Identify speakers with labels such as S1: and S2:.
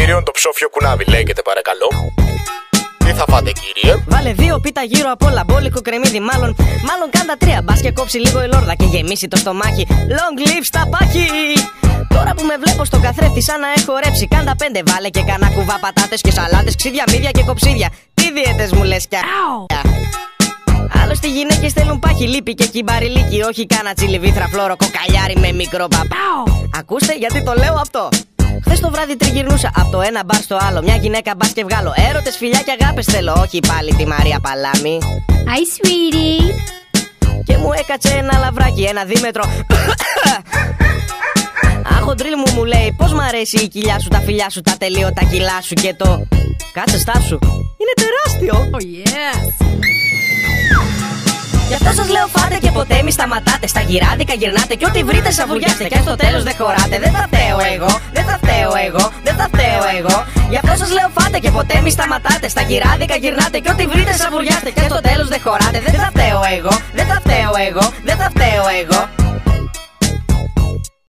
S1: κύριον το ψόφιο κουνάβι. Λέγεται παρακαλώ. Τι θα φάτε κύριε?
S2: Βάλε 2 πίτα γύρω απ' όλα, μπόλικο κρεμμύδι μάλλον κάντα 3. Μπας και κόψει λίγο η λόρδα και γεμίσει το στομάχι. Long live στα πάχη. Τώρα που με βλέπω στο καθρέφτη σαν να έχω ρέψει, κάντα 5. Βάλε και κανένα κουβά πατάτες και σαλάτες, ξύδια, μύδια και κοψίδια. Τι δίαιτες μου λες κι άλλωστε οι γυναίκες θέλουν πάχη, λίπη και κυμπαριλίκι. Όχι κάνα τσιλιβήθρα φλόρο κοκαλιάρι με μικρό παπάο. Ακούστε γιατί το λέω αυτό. Χθες το βράδυ τριγυρνούσα από το ένα μπαρ στο άλλο. Μια γυναίκα μπας και βγάλω. Έρωτες, φιλιά και αγάπες θέλω. Όχι πάλι τη Μαρία Παλάμη.
S3: Hi sweetie.
S2: Και μου έκατσε ένα λαβράκι, ένα δίμετρο. Αχοντρίλ μου λέει πως μ' αρέσει η κοιλιά σου, τα φιλιά σου, τα τελείωτα κιλά σου και το... Κάτσε στάσου. Είναι τεράστιο.
S3: Oh yes.
S2: Γι' αυτό σας λέω φάτε και ποτέ μη σταματάτε. Στα γυράδικα γυρνάτε και ό,τι βρείτε σαβουριάστε. Και αν στο τέλος δεν χωράτε, δεν θα φταίω εγώ. Δεν θα φταίω εγώ, δεν θα φταίω εγώ. Γι' αυτό σας λέω φάτε και ποτέ μη σταματάτε. Στα γυράδικα γυρνάτε και ό,τι βρείτε σαβουριάστε. Και αν στο τέλος δεν χωράτε, δεν θα φταίω εγώ. Δεν θα φταίω εγώ, δεν θα φταίω εγώ.